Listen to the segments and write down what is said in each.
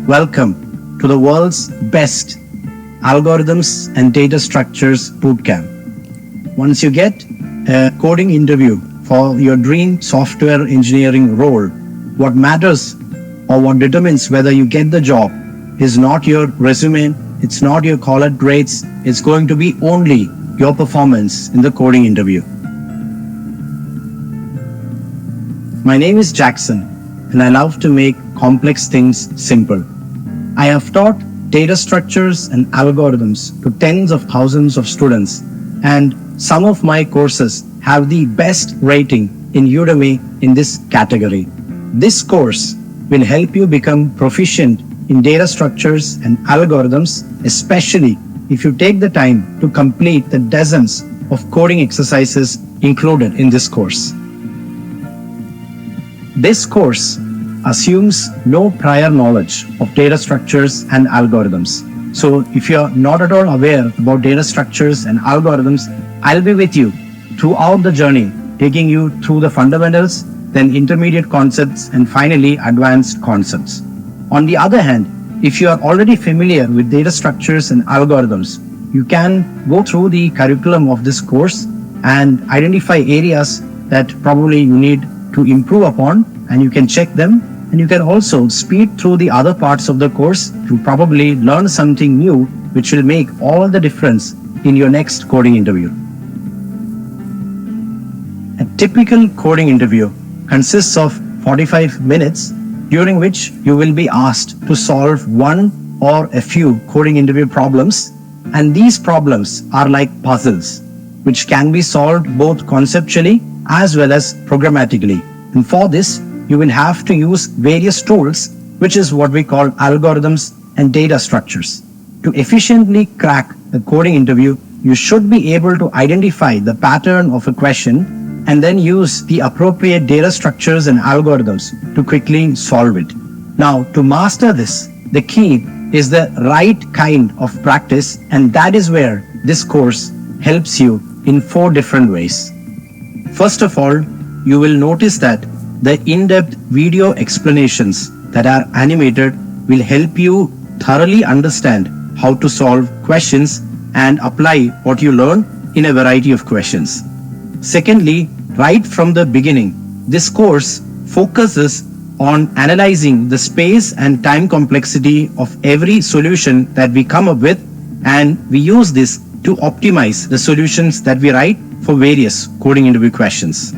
Welcome to the world's best algorithms and data structures bootcamp. Once you get a coding interview for your dream software engineering role, what matters or what determines whether you get the job is not your resume, it's not your college grades, it's going to be only your performance in the coding interview. My name is Jackson, and I love to make complex things simple. I have taught data structures and algorithms to tens of thousands of students, and some of my courses have the best rating in Udemy in this category. This course will help you become proficient in data structures and algorithms, especially if you take the time to complete the dozens of coding exercises included in this course. This course assumes no prior knowledge of data structures and algorithms. So if you're not at all aware about data structures and algorithms, I'll be with you throughout the journey, taking you through the fundamentals, then intermediate concepts, and finally advanced concepts. On the other hand, if you are already familiar with data structures and algorithms, you can go through the curriculum of this course and identify areas that probably you need to improve upon, and you can check them. And you can also speed through the other parts of the course to probably learn something new, which will make all the difference in your next coding interview. A typical coding interview consists of 45 minutes, during which you will be asked to solve one or a few coding interview problems. And these problems are like puzzles, which can be solved both conceptually as well as programmatically. And for this, you will have to use various tools, which is what we call algorithms and data structures. To efficiently crack a coding interview, you should be able to identify the pattern of a question and then use the appropriate data structures and algorithms to quickly solve it. Now, to master this, the key is the right kind of practice, and that is where this course helps you in 4 different ways. First of all, you will notice that the in-depth video explanations that are animated will help you thoroughly understand how to solve questions and apply what you learn in a variety of questions. Secondly, right from the beginning, this course focuses on analyzing the space and time complexity of every solution that we come up with, and we use this to optimize the solutions that we write for various coding interview questions.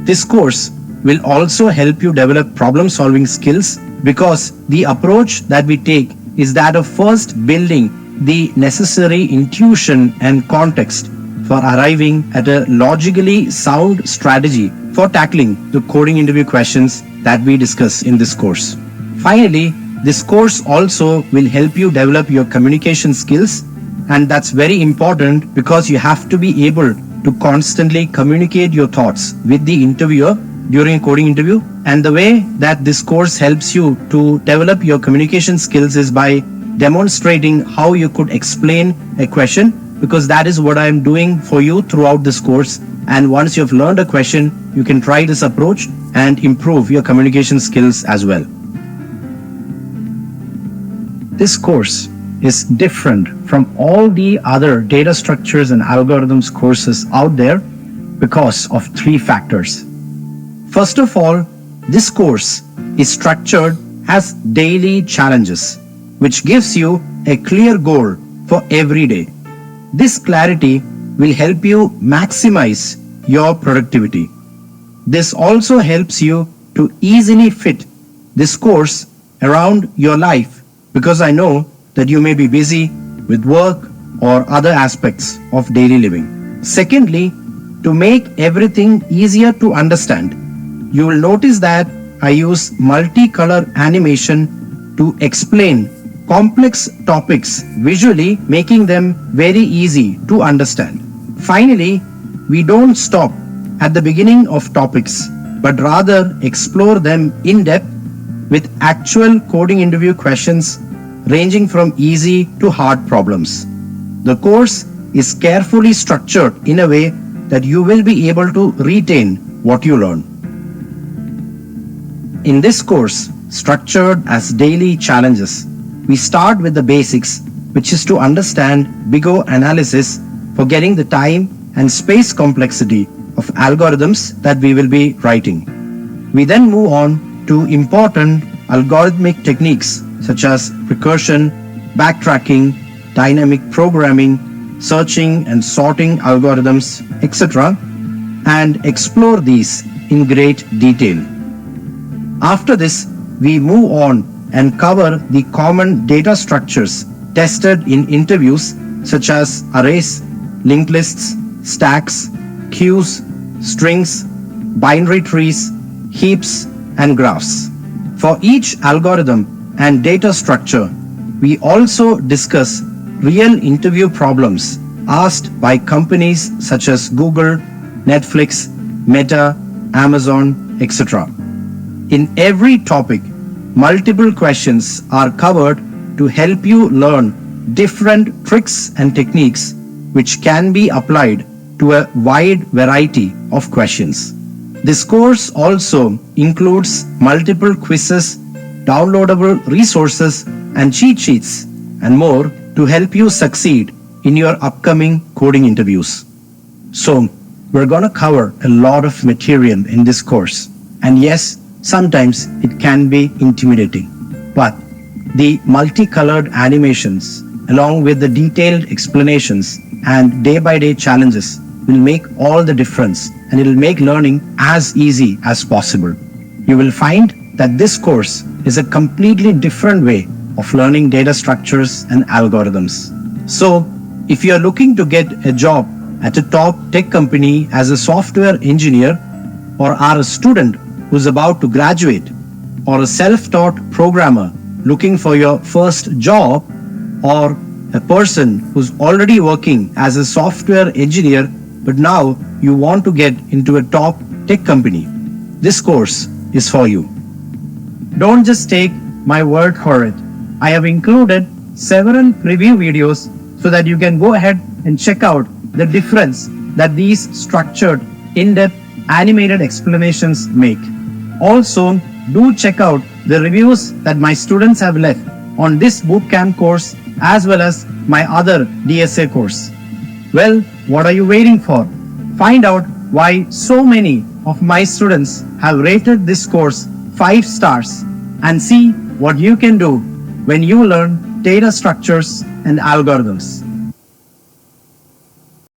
This course will also help you develop problem-solving skills, because the approach that we take is that of first building the necessary intuition and context for arriving at a logically sound strategy for tackling the coding interview questions that we discuss in this course. Finally, this course also will help you develop your communication skills, and that's very important because you have to be able to constantly communicate your thoughts with the interviewer during a coding interview. And the way that this course helps you to develop your communication skills is by demonstrating how you could explain a question, because that is what I am doing for you throughout this course. And once you have learned a question, you can try this approach and improve your communication skills as well. This course is different from all the other data structures and algorithms courses out there because of 3 factors. First of all, this course is structured as daily challenges, which gives you a clear goal for every day. This clarity will help you maximize your productivity. This also helps you to easily fit this course around your life, because I know that you may be busy with work or other aspects of daily living. Secondly, to make everything easier to understand, you will notice that I use multicolor animation to explain complex topics visually, making them very easy to understand. Finally, we don't stop at the beginning of topics, but rather explore them in depth with actual coding interview questions ranging from easy to hard problems. The course is carefully structured in a way that you will be able to retain what you learn. In this course, structured as daily challenges. We start with the basics, which is to understand bigger analysis for getting the time and space complexity of algorithms that we will be writing. We then move on to important algorithmic techniques such as recursion, backtracking, dynamic programming, searching and sorting algorithms, etc., and explore these in great detail. After this, we move on and cover the common data structures tested in interviews such as arrays, linked lists, stacks, queues, strings, binary trees, heaps, and graphs. For each algorithm and data structure, we also discuss real interview problems asked by companies such as Google, Netflix, Meta, Amazon, etc. In every topic, multiple questions are covered to help you learn different tricks and techniques which can be applied to a wide variety of questions. This course also includes multiple quizzes, downloadable resources, and cheat sheets, and more to help you succeed in your upcoming coding interviews. So, we're going to cover a lot of material in this course. And yes, sometimes it can be intimidating. But the multicolored animations, along with the detailed explanations and day-by-day challenges, will make all the difference, and it will make learning as easy as possible. You will find that this course is a completely different way of learning data structures and algorithms. So, if you are looking to get a job at a top tech company as a software engineer, or are a student who's about to graduate, or a self-taught programmer looking for your first job, or a person who's already working as a software engineer but now you want to get into a top tech company, this course is for you. Don't just take my word for it. I have included several preview videos so that you can go ahead and check out the difference that these structured, in-depth, animated explanations make. Also, do check out the reviews that my students have left on this bootcamp course as well as my other DSA course. Well, what are you waiting for? Find out why so many of my students have rated this course 5 stars and see what you can do when you learn data structures and algorithms.